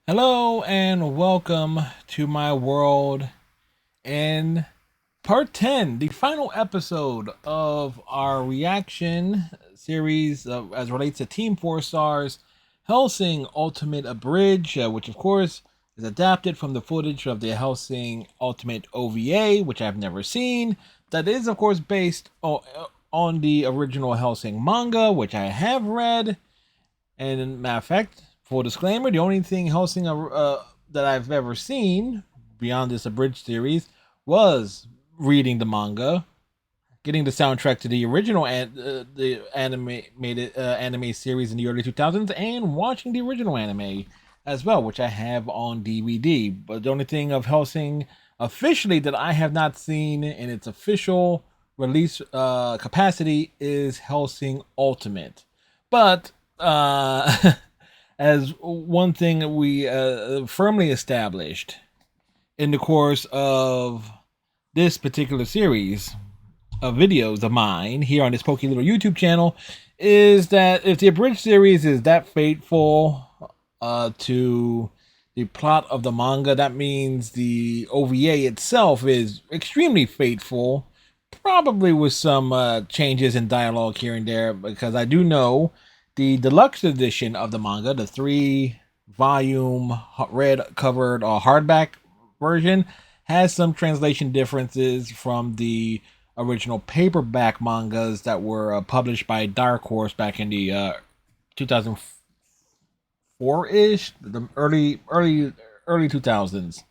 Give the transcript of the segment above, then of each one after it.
Hello and welcome to my world in part 10, the final episode of our reaction series as relates to Team 4 Stars Hellsing Ultimate Abridged, which of course is adapted from the footage of the Hellsing Ultimate OVA, which I've never seen. That is, of course, based on the original Hellsing manga, which I have read. And matter of fact, full disclaimer: the only thing Hellsing that I've ever seen beyond this abridged series was reading the manga, getting the soundtrack to the original the animated anime series in the early 2000s, and watching the original anime as well, which I have on DVD. But the only thing of Hellsing officially that I have not seen in its official release capacity is Hellsing Ultimate. But as one thing we firmly established in the course of this particular series of videos of mine here on this pokey little YouTube channel is that if the abridged series is that faithful to the plot of the manga, that means the OVA itself is extremely faithful, probably with some changes in dialogue here and there, because I do know the deluxe edition of the manga, the 3-volume red covered hardback version, has some translation differences from the original paperback mangas that were published by Dark Horse back in the 2004-ish, the early 2000s.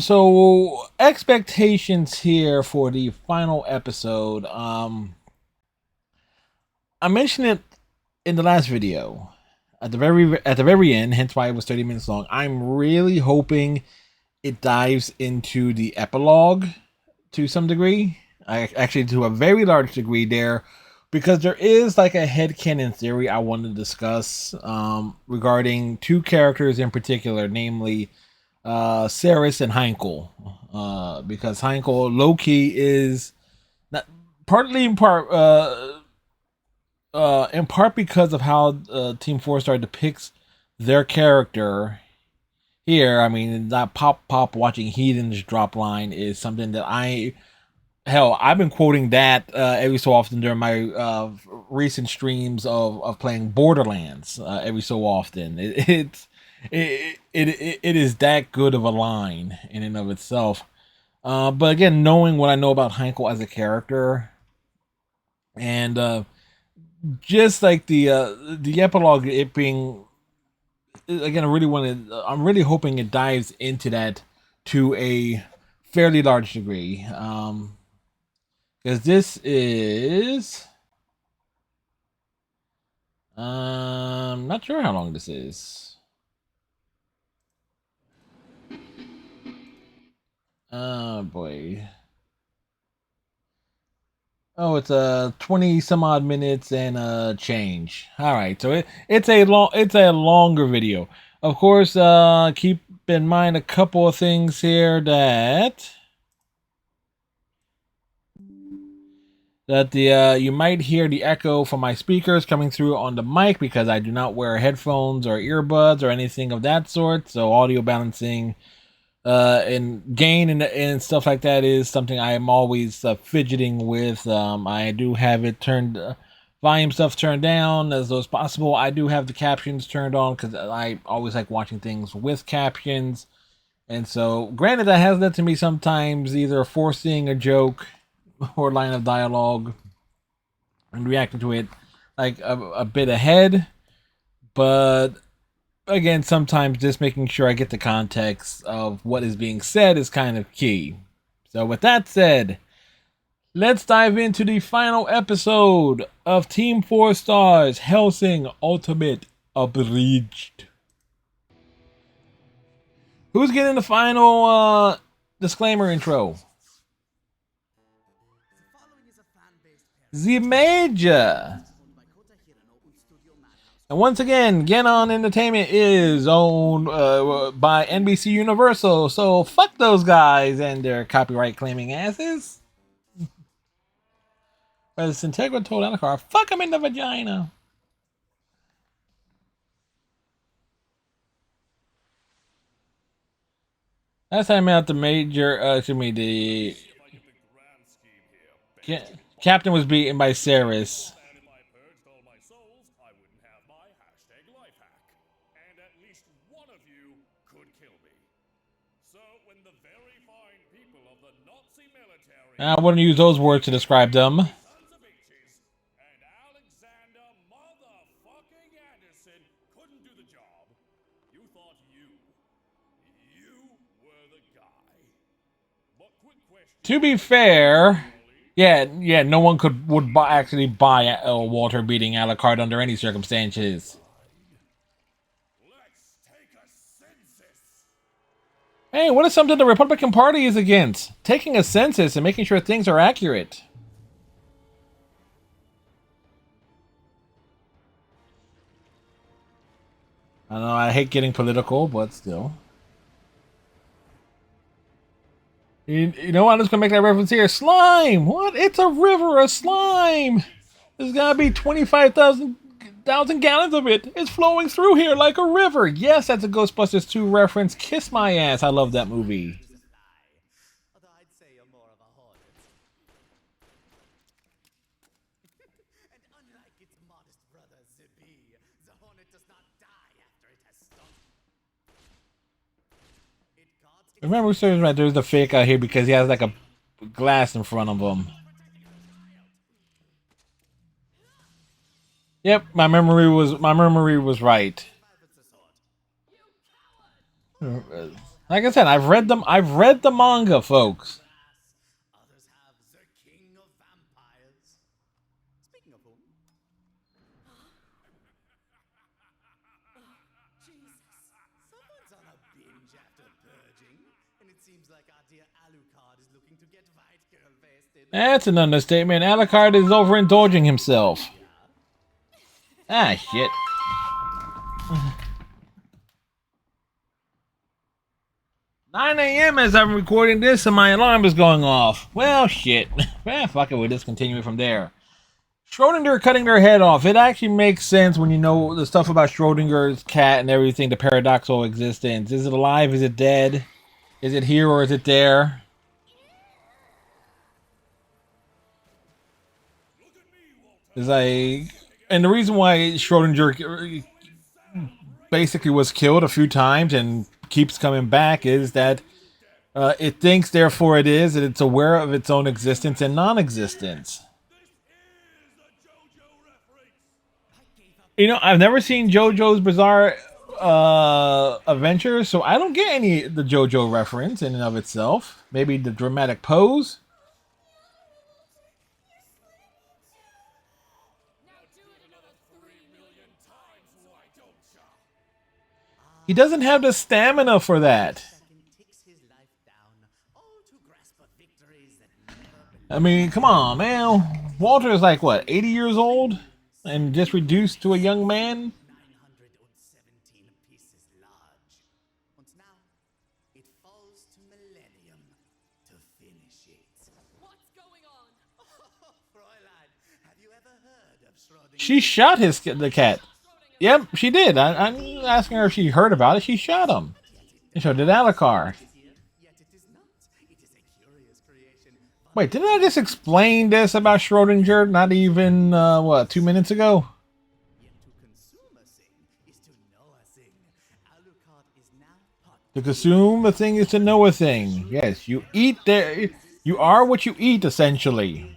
So expectations here for the final episode. I mentioned it in the last video at the very end, hence why it was 30 minutes long. I'm really hoping it dives into the epilogue to some degree. Actually, to a very large degree there, because there is like a headcanon theory I want to discuss regarding two characters in particular, namely Ceres and Heinkel. Because Heinkel low-key is not partly in part because of how Team 4 Star depicts their character here. I mean, that pop watching heathens drop line is something that I've been quoting that every so often during my recent streams of playing Borderlands. Every so often, it is that good of a line in and of itself. But again, knowing what I know about Heinkel as a character, and just like the epilogue, it being again, I'm really hoping it dives into that to a fairly large degree. Because this is not sure how long this is. Oh boy. Oh, it's 20 some odd minutes and change. All right, so it's a longer video. Of course, keep in mind a couple of things here that the you might hear the echo from my speakers coming through on the mic because I do not wear headphones or earbuds or anything of that sort. So audio balancing and gain and stuff like that is something I am always fidgeting with. I do have it turned volume stuff turned down as low as possible. I do have the captions turned on because I always like watching things with captions. And so, granted, that has led to me sometimes either forcing a joke or line of dialogue and reacting to it like a bit ahead. But again, sometimes just making sure I get the context of what is being said is kind of key. So, with that said, let's dive into the final episode of Team 4 Stars Hellsing Ultimate Abridged. Who's getting the final disclaimer intro? The Major. And once again, Genon Entertainment is owned by NBC Universal, so fuck those guys and their copyright claiming asses. As Integra told Anakar, fuck them in the vagina. Last time out, the major, excuse me, the captain was beaten by Ceres. I wouldn't use those words to describe them. To be fair, yeah, no one would actually buy Walter beating Alucard under any circumstances. Hey, what is something the Republican Party is against? Taking a census and making sure things are accurate. I know I hate getting political, but still. You know what? I'm just gonna make that reference here. Slime! What? It's a river of slime! There's gotta be 25,000 gallons of it. It's flowing through here like a river. Yes, that's a Ghostbusters 2 reference. Kiss my ass. I love that movie. Remember, right, there's the fake out here because he has like a glass in front of him. Yep, my memory was right. Like I said, I've read the manga, folks. That's an understatement. Alucard is overindulging himself. Ah, shit. 9 a.m. as I'm recording this and my alarm is going off. Well, shit. Fuck it, we'll just continue from there. Schrodinger cutting their head off. It actually makes sense when you know the stuff about Schrodinger's cat and everything, the paradoxical existence. Is it alive? Is it dead? Is it here or is it there? It's like... And the reason why Schrodinger basically was killed a few times and keeps coming back is that it thinks, therefore it is, and it's aware of its own existence and non-existence. You know, I've never seen JoJo's Bizarre Adventure, so I don't get any of the JoJo reference in and of itself. Maybe the dramatic pose. He doesn't have the stamina for that. I mean, come on, man. Walter is like, what, 80 years old? And just reduced to a young man? She shot the cat. Yep, she did. I'm asking her if she heard about it. She shot him. And so did Alucard. Wait, didn't I just explain this about Schrodinger not even, 2 minutes ago? To consume a thing is to know a thing. Yes, you eat there. You are what you eat, essentially.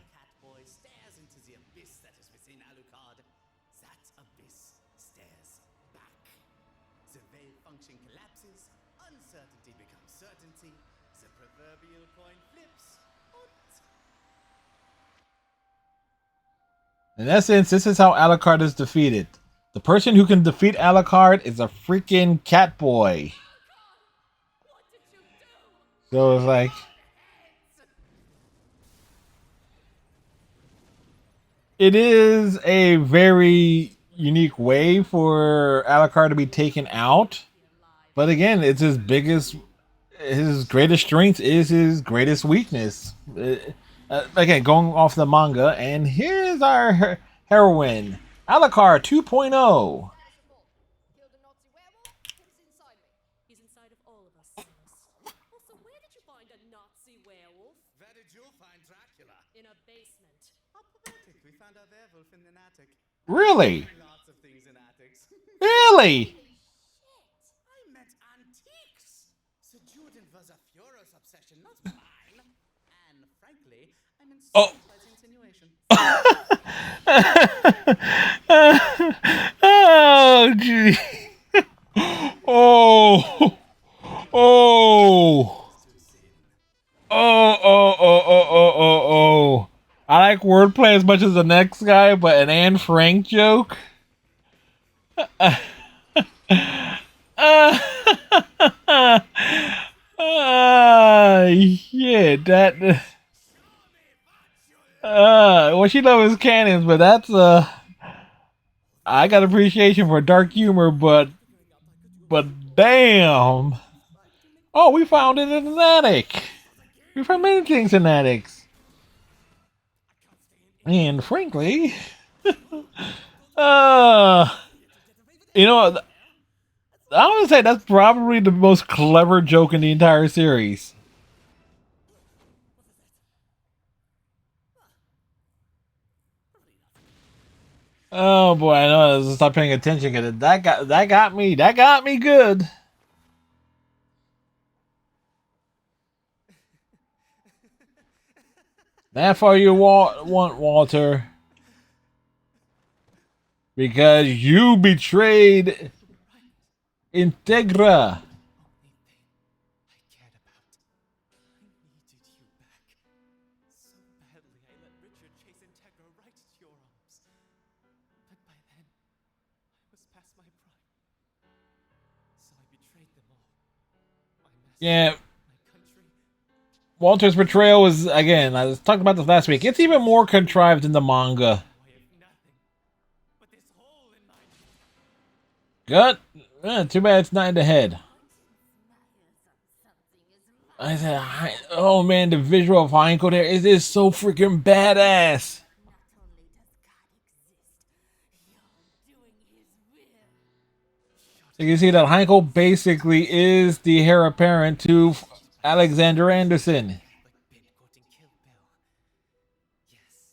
In essence, this is how Alucard is defeated. The person who can defeat Alucard is a freaking cat boy. So it's like... It is a very unique way for Alucard to be taken out. But again, it's his greatest strength is his greatest weakness. Again, going off the manga, and here's our heroine, Alucard 2.0. find a Nazi werewolf? Where did you find Dracula? In a basement. How poetic. We found a werewolf in an attic. Really? Lots of things in attics. Really? Shit! I meant antiques. Sir Jordan was a Führer's obsession, not mine. And frankly, I'm Oh. insulted by the insinuation. Oh, gee. Oh. Oh. Oh. I like wordplay as much as the next guy, but an Anne Frank joke? Shit, that. Well, she loves cannons, but that's I got appreciation for dark humor, but damn. Oh, we found it in an attic. We found many things in attics. And frankly, uh, you know, I would say that's probably the most clever joke in the entire series. Oh boy, I know I have to stop paying attention because that got me good. That's all you want, Walter, because you betrayed Integra. I cared about. I needed you back. So badly, I let Richard chase Integra right into your arms. But by then, I was past my prime. So I betrayed them all. My master, Yeah, my country. Walter's betrayal was, again, I was talking about this last week. It's even more contrived in the manga. I have nothing but this hole in my Good. Too bad it's not in the head. I said, oh man, the visual of Heinkel there is so freaking badass. Not only does God exist, you're doing his will. So you can see that Heinkel basically is the heir apparent to Alexander Anderson. like Ben quoting Kill Bill. Yes,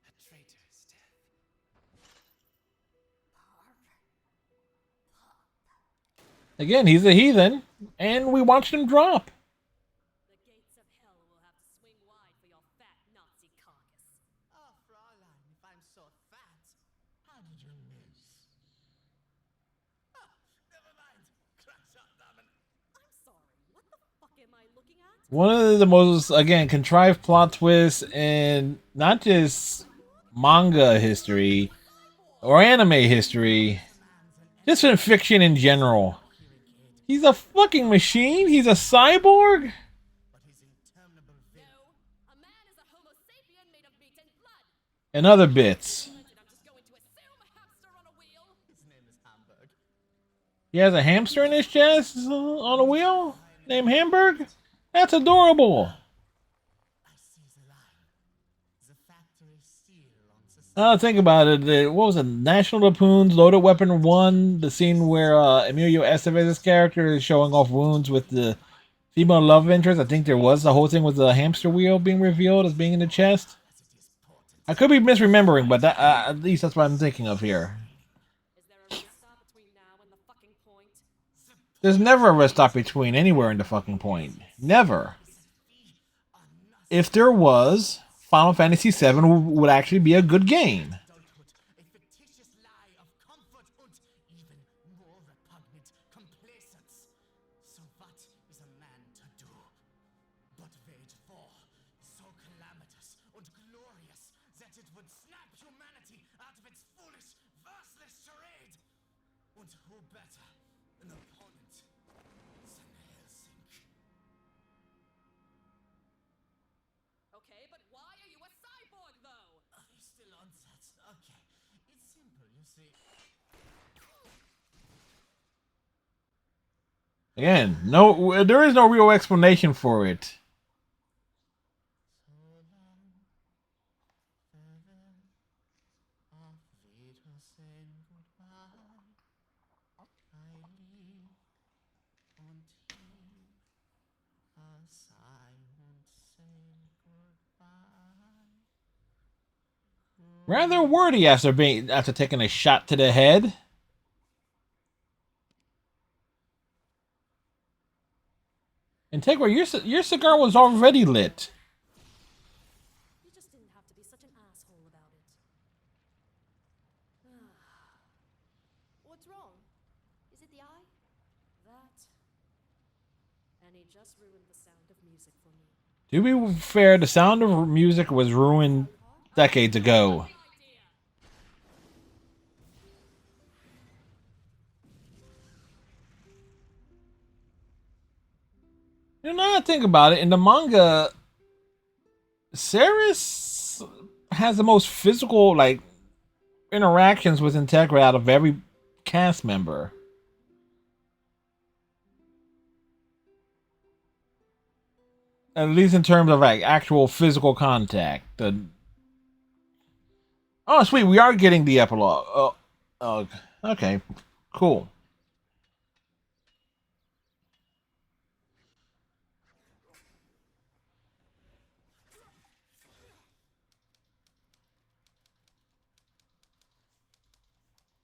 a traitor's death. Again, he's a heathen, and we watched him drop. The gates of hell will have to swing wide for your fat Nazi carcass. Oh, Fräulein, if I'm so fat, how did you miss? Ah, never mind. Crack shot, Damen. I'm sorry, what the fuck am I looking at? One of the most, again, contrived plot twists in not just manga history or anime history, just in fiction in general. He's a fucking machine. He's a cyborg. But his interminable No, a man is a homo sapien made of meat and blood. And other bits. And I'm just going to assume a hamster on a wheel. His name is Hamburg. He has a hamster in his chest on a wheel named Hamburg. That's adorable. I see the line. The factory seal on society. Think about it. What was it? National Lampoon's Loaded Weapon 1, the scene where Emilio Estevez's character is showing off wounds with the female love interest. I think there was the whole thing with the hamster wheel being revealed as being in the chest. I could be misremembering, but that, at least that's what I'm thinking of here. Is there a rest stop between now and the fucking point? There's never a rest stop between anywhere in the fucking point. Never. If there was, Final Fantasy VII would actually be a good game. Adulthood, a fictitious lie of comfort and even more repugnant complacence. So what is a man to do? But wage war, so calamitous and glorious that it would snap humanity out of its foolish, worthless charade. And who better, an opponent, than Hellsing? Okay, but why are you a cyborg though? He's still on that. Okay, it's simple, you see. Again, no, there is no real explanation for it. Rather wordy after taking a shot to the head. Integra, your cigar was already lit. You just didn't have to be such an asshole about it. What's wrong? Is it the eye? That. And he just ruined the sound of music for me. To be fair, the sound of music was ruined decades ago. You know, I think about it. In the manga, Ceres has the most physical interactions with Integra out of every cast member. At least in terms of actual physical contact. Oh, sweet, we are getting the epilogue. Okay, cool.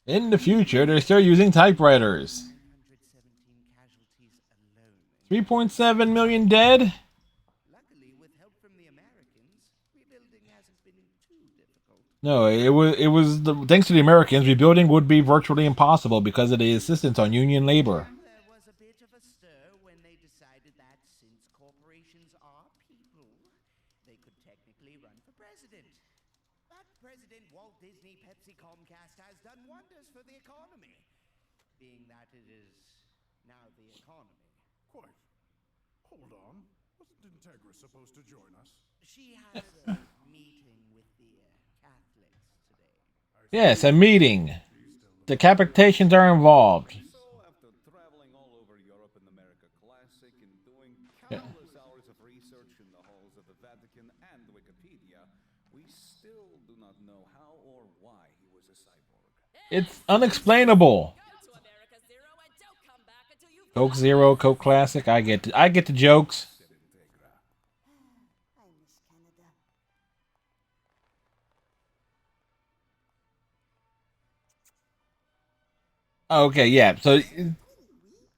In the future, they're still using typewriters. 3.7 million dead. Luckily, with help from the Americans, rebuilding hasn't been too difficult. No, thanks to the Americans, rebuilding would be virtually impossible because of the assistance on union labor. There was a bit of a stir when they decided that since corporations are people, they could technically run for president. But President Walt Disney Pepsi Comcast has done wonders for the economy, being that it is now the economy. Quite. Hold on. Wasn't Integra supposed to join us? She had a meeting with the Catholics today. Yes, a meeting. Decapitations are involved. So, after traveling all over Europe and America Classic and doing countless hours of research in the halls of the Vatican and Wikipedia, we still do not know how or why he was a cyborg. It's unexplainable. Coke Zero, Coke Classic. I get the jokes. I miss Canada. Okay, yeah. So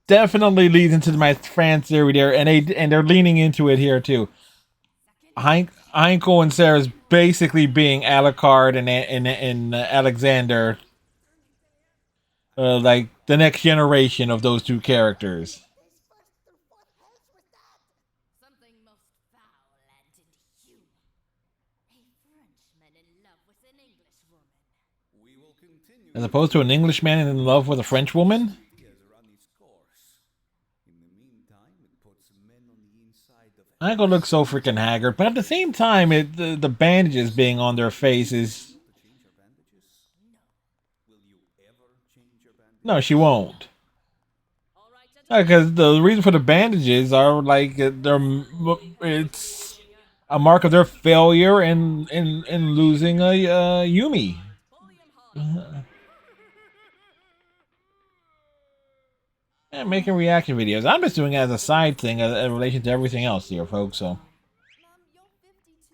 definitely leads into my fan theory there, and they're leaning into it here too. Heinkel and Sarah's basically being Alucard and Alexander, like the next generation of those two characters. Something most foul and inhuman. A Frenchman in love with an English woman. We will continue As opposed to an Englishman in love with a French woman. as run its course. In the meantime, it puts men on the inside of Heinkel looks so freaking haggard, but at the same time, the bandages being on their faces. change your bandages. Will you ever change your bandages? No, she won't. All right, gentlemen. Because the reason for the bandages are it's a mark of their failure in losing a Yumi. And making reaction videos. I'm just doing it as a side thing in relation to everything else here, folks. So Mom, you're 52,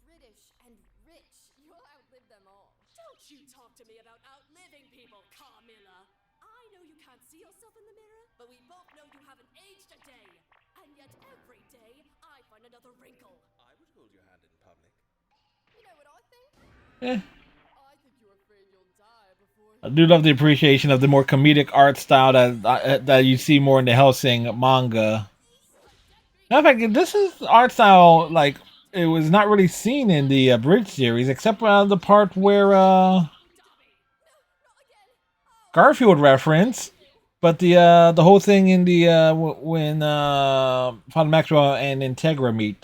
British, and rich. You'll outlive them all. Don't you talk to me about outliving people, Carmilla. I know you can't see yourself in the mirror, but we both know you haven't aged a day. And yet every day, I find another wrinkle. I would hold your hand in public. You know what I think? eh. I think you're afraid you'll die before I do love the appreciation of the more comedic art style that you see more in the Hellsing manga. In fact, this is art style it was not really seen in the Abridged series, except the part where Garfield reference, but the whole thing in the when Father Maxwell and Integra meet,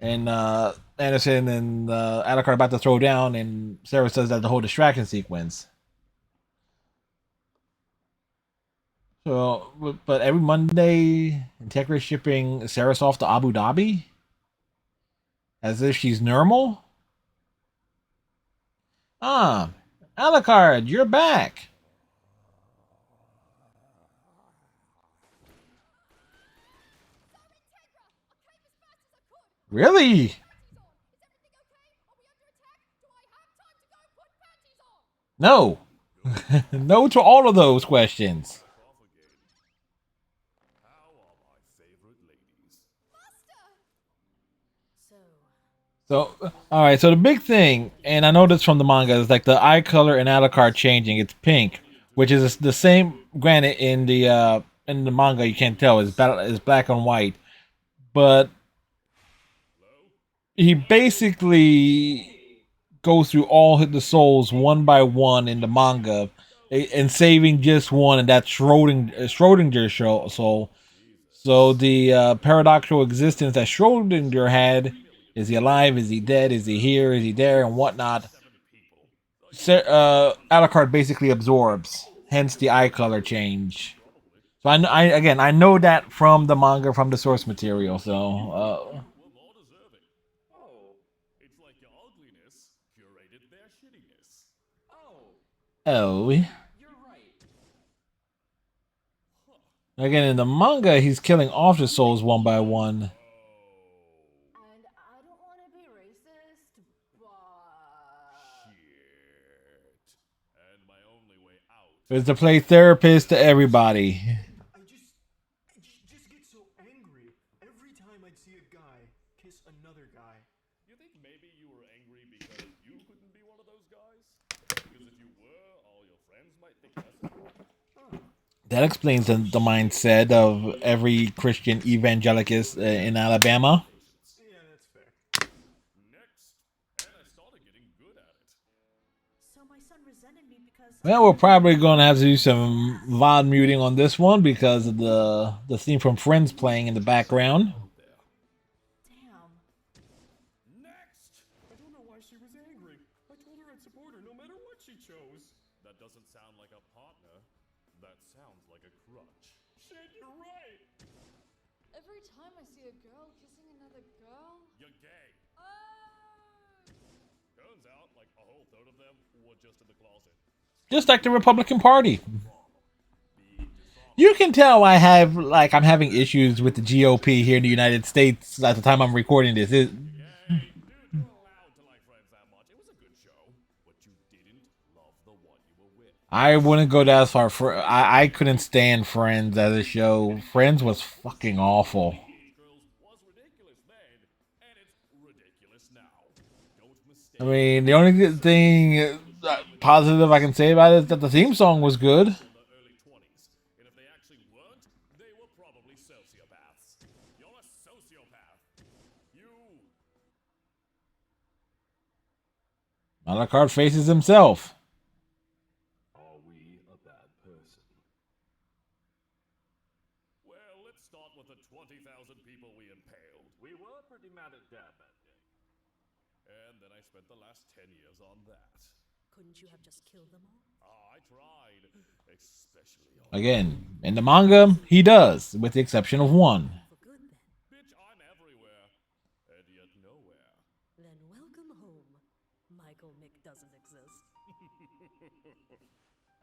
and Anderson and Alucard are about to throw down, and Sarah says that the whole distraction sequence. So, but every Monday, Integra is shipping Saris off to Abu Dhabi, as if she's normal. Ah, Alucard, you're back. Really? No. No to all of those questions. How are my favorite ladies? So, all right. So the big thing, and I know this from the manga, is like the eye color in Alucard changing. It's pink, which is the same. Granted, in the manga, you can't tell. It's black and white, but he basically goes through all the souls one by one in the manga, and saving just one, and that's Schrodinger's soul. So the paradoxical existence that Schrodinger had, is he alive? Is he dead? Is he here? Is he there? And whatnot. Alucard basically absorbs, hence the eye color change. So I know that from the manga, from the source material. So Were more deserving. Oh, it's like your ugliness curated their shittiness. oh, again in the manga, he's killing off the souls one by one. And I don't want to be racist, but Shit. And my only way out. It's to play therapist to everybody. I just get so angry every time I'd see a guy kiss another guy. You think maybe you were angry because you couldn't be one of those guys? Because if you were, all your friends might think less of you? That explains the mindset of every Christian evangelicus in Alabama. Yeah, that's fair. Next. And I started getting good at it. so my son resented me because Well, we're probably going to have to do some VOD muting on this one because of the theme from Friends playing in the background. damn. Next! I don't know why she was angry. I told her I'd support her no matter what she chose. That doesn't sound like a partner. That sounds like a crutch. Shit, you're right. Every time I see a girl kissing another girl, You're gay. Turns out, like a whole third of them were just in the closet. Just like the Republican Party. You can tell I'm having issues with the GOP here in the United States at the time I'm recording this. Hey, dude, you're allowed to like Friends that much. It was a good show, but you didn't love the one you were with. I wouldn't go that far. I couldn't stand Friends as a show. Friends was fucking awful. Girls was ridiculous then, and it's ridiculous now. Don't mistake I mean, the only thing positive I can say about it is that the theme song was good. in the early 20s. And if they actually weren't, they were probably sociopaths. You're a sociopath. You. Alucard faces himself. Are we a bad person? Well, let's start with the 20,000 people we impaled. We were pretty mad at Dad that day. And then I spent the last 10 years on that. couldn't you have just killed them all? I tried, especially on Again, in the manga, he does, with the exception of one. For good then. Bitch, I'm everywhere, and yet nowhere. Then welcome home. Michael Mick doesn't exist.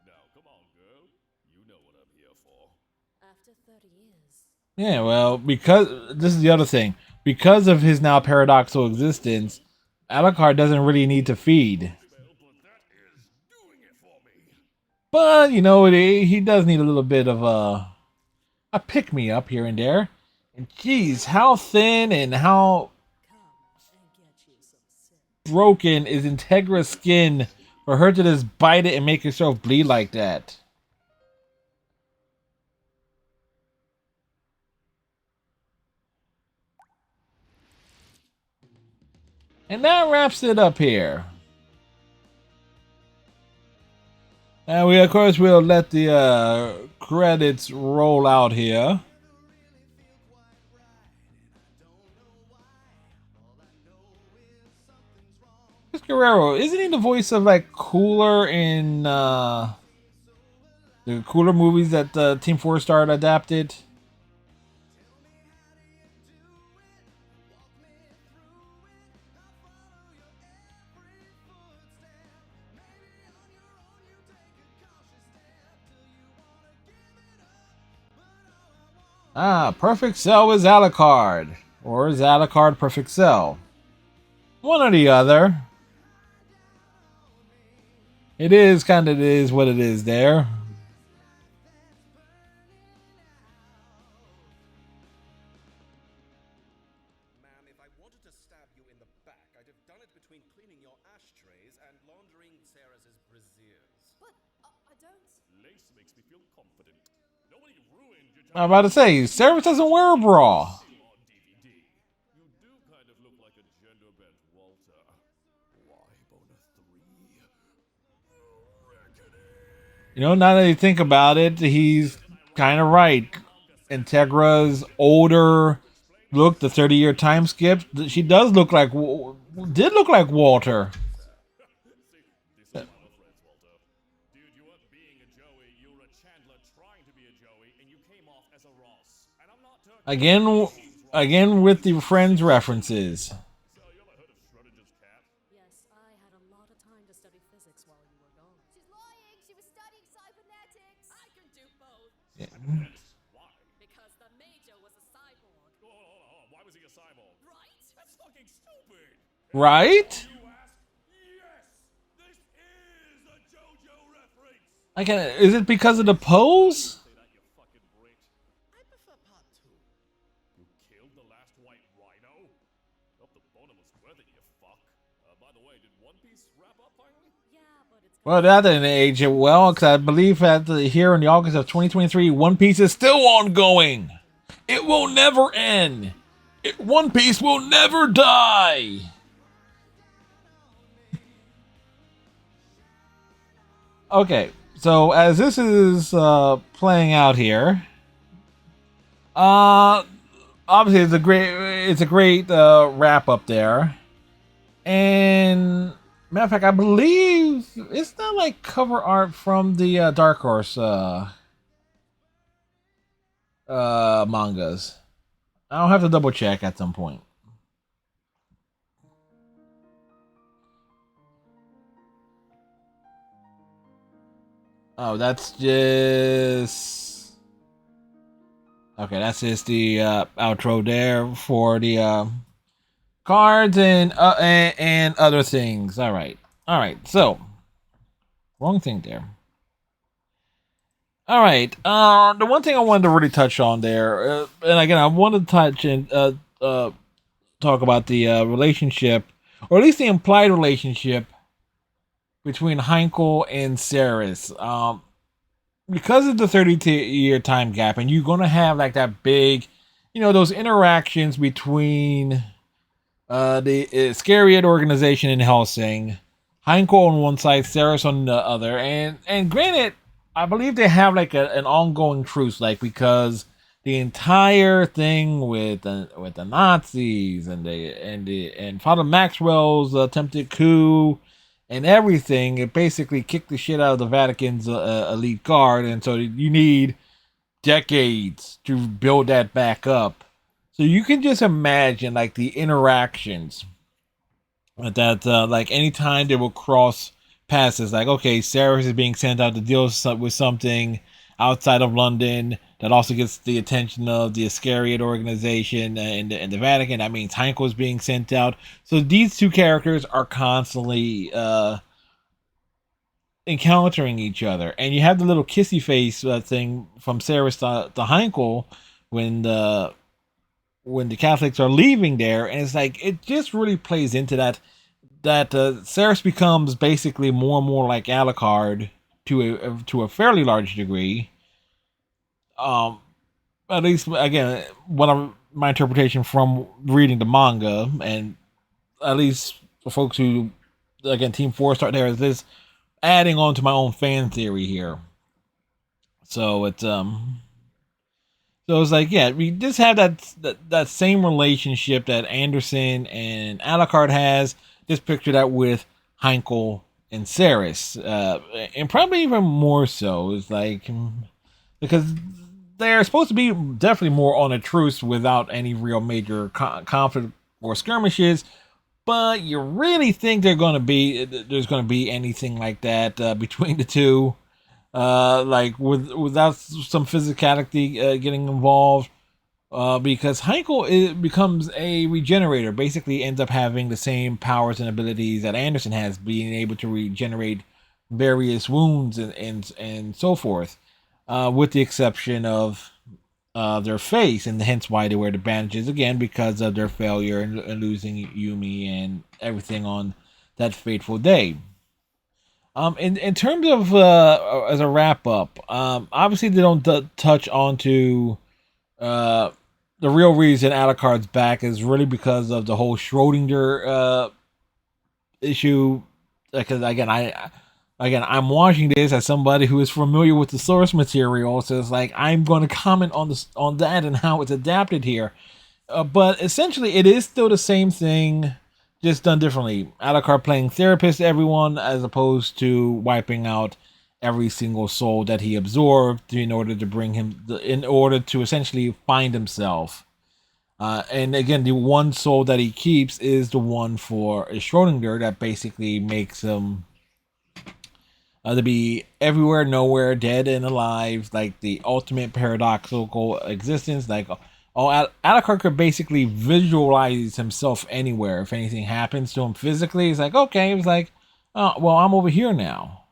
Now, come on, girl. You know what I'm here for. After 30 years. Yeah, well, because this is the other thing. Because of his now paradoxical existence, Alucard doesn't really need to feed. Well, but that is doing it for me. But, you know, he does need a little bit of a pick-me-up here and there. And geez, how thin and how Come and get you some sin. broken is Integra's skin for her to just bite it and make herself bleed like that. And that wraps it up here. And we, of course, will let the credits roll out here. Chris Guerrero, isn't he the voice of like Cooler in the Cooler movies that Team 4 Star adapted? Ah, Perfect Cell is Alucard. Or is Alucard Perfect Cell? One or the other. It is kind of, it is what it is there. Ma'am, if I wanted to stab you in the back, I'd have done it between cleaning your ashtrays and laundering Sarah's brassieres. But I don't. Lace makes me feel confident. Nobody ruined your I'm about to say, Sarah doesn't wear a bra. on DVD. You do kind of look like a gender-bent Walter. Why, Bona 3? You know, now that you think about it, he's kind of right. Integra's older look, the 30-year time skip, she does look like, did look like Walter. This is why we're friends, Walter. Dude, you weren't being a Joey, you were a Chandler trying to be a Joey, and you came off as a Ross. And I'm not talking Again with the Friends references. So, you ever heard of Schrodinger's cat? Yes, I had a lot of time to study physics while you were gone. She's lying. She was studying cybernetics. I can do both. Why? Because the major was a cyborg. Hold on. Why was he a cyborg? Right? That's fucking stupid! Right? You ask? Yes! This is a JoJo reference! I can. Is it because of the pose? Say that, you fucking Brit. I prefer part 2. You killed the last white rhino? Hope the bonum was worth it, you fuck. By the way, did One Piece wrap up finally? Yeah, but it's Well, that didn't age it well, because I believe here in the August of 2023, One Piece is still ongoing. It will never end. One Piece will never die. Okay, so as this is playing out here, obviously it's a great wrap up there, and matter of fact, I believe it's not like cover art from the Dark Horse mangas. I'll have to double check at some point. Oh, that's just okay. That's just the outro there for the cards and other things. All right. So wrong thing there. All right. The one thing I wanted to really touch on there, and again, I wanted to touch and talk about the relationship, or at least the implied relationship between Heinkel and Saris. Because of the 30-year time gap, and you're gonna have like that big, those interactions between the Iscariot organization in Hellsing, Heinkel on one side, Saris on the other, and granted, I believe they have like an ongoing truce, like because the entire thing with the Nazis and Father Maxwell's attempted coup and everything, it basically kicked the shit out of the Vatican's elite guard, and so you need decades to build that back up. So you can just imagine like the interactions that like anytime they will cross passes, like, okay, Saris is being sent out to deal with something outside of London that also gets the attention of the Iscariot organization and the Vatican. That means Heinkel is being sent out. So these two characters are constantly encountering each other, and you have the little kissy face thing from Saris to Heinkel when the Catholics are leaving there, and it's like it just really plays into that Saris becomes basically more and more like Alucard to a fairly large degree. At least again, my interpretation from reading the manga, and at least for folks who again Team 4 start there, is this adding on to my own fan theory here. So it's like, yeah, we just have that same relationship that Anderson and Alucard has. Just picture that with Heinkel and Saris, and probably even more so. It's like because they're supposed to be definitely more on a truce without any real major conflict or skirmishes. But you really think there's going to be anything like that between the two, like without some physicality getting involved? Because Heinkel becomes a regenerator, basically ends up having the same powers and abilities that Anderson has, being able to regenerate various wounds and so forth, with the exception of their face, and hence why they wear the bandages again, because of their failure and losing Yumi and everything on that fateful day. In terms of as a wrap up, obviously they don't touch onto the real reason Alucard's back is really because of the whole Schrodinger issue. Because again, I'm watching this as somebody who is familiar with the source material, so it's like I'm going to comment on that and how it's adapted here. But essentially, it is still the same thing, just done differently. Alucard playing therapist to everyone, as opposed to wiping out every single soul that he absorbed in order to bring him, in order to essentially find himself. And again, the one soul that he keeps is the one for Schrodinger that basically makes him to be everywhere, nowhere, dead and alive, like the ultimate paradoxical existence. Like, Alucard could basically visualize himself anywhere. If anything happens to him physically, it's like, okay, it's like, oh, well, I'm over here now.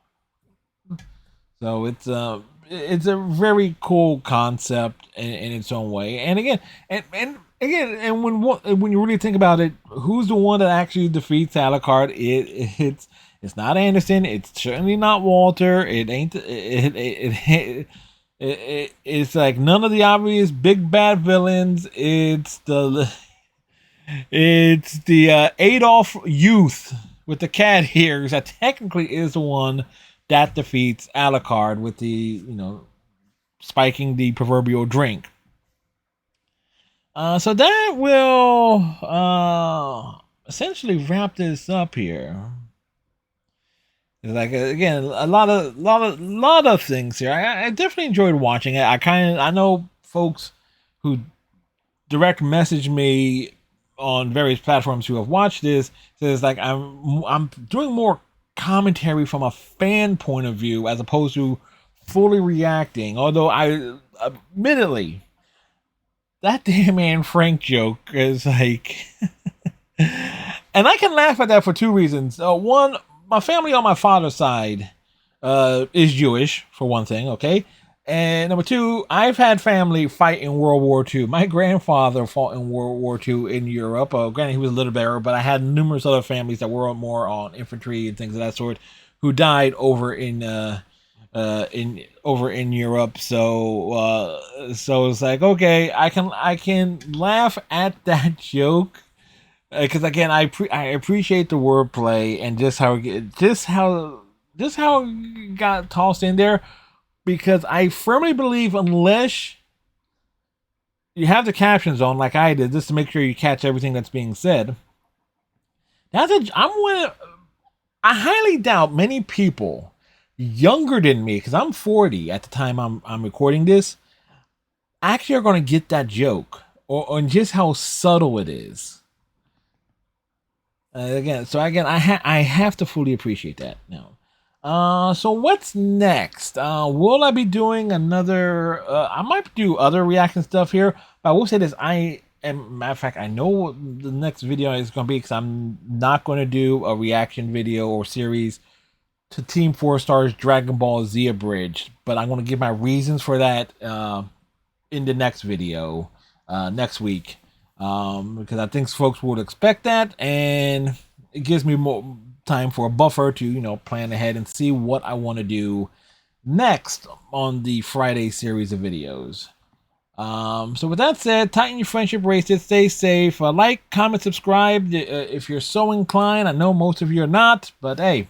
So it's a very cool concept in its own way. And again, and again, and when you really think about it, who's the one that actually defeats Alucard? It's not Anderson. It's certainly not Walter. It ain't. It's like none of the obvious big bad villains. It's the Adolf youth with the cat ears that technically is the one that defeats Alucard with the spiking the proverbial drink. So that will essentially wrap this up here. Like, again, a lot of things here. I definitely enjoyed watching it. I know folks who direct message me on various platforms who have watched this says like I'm doing more commentary from a fan point of view as opposed to fully reacting. Although I admittedly, that damn Anne Frank joke is like, and I can laugh at that for two reasons. One, my family on my father's side is Jewish, for one thing, okay? And number two, I've had family fight in World War II. My grandfather fought in World War II in Europe. Granted, he was a little better, but I had numerous other families that were more on infantry and things of that sort who died over in Europe. So it's like, okay, I can laugh at that joke. Because again, I appreciate the wordplay and just how it got tossed in there. Because I firmly believe unless you have the captions on, like I did, just to make sure you catch everything that's being said, I highly doubt many people younger than me, because I'm 40 at the time I'm recording this, actually are going to get that joke or just how subtle it is. I have to fully appreciate that now. So what's next? Will I be doing another? I might do other reaction stuff here, but I will say this: matter of fact, I know what the next video is going to be because I'm not going to do a reaction video or series to Team 4 Star's Dragon Ball Z Abridged, but I'm going to give my reasons for that in the next video next week. Because I think folks would expect that, and it gives me more time for a buffer to plan ahead and see what I want to do next on the Friday series of videos. So with that said, tighten your friendship bracelets, stay safe, like, comment, subscribe if you're so inclined. I know most of you are not, but hey,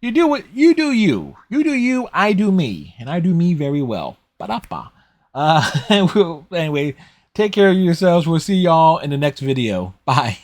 you do what you do. You do you, I do me, and I do me very well. Ba-da-ba. Anyway, take care of yourselves. We'll see y'all in the next video. Bye.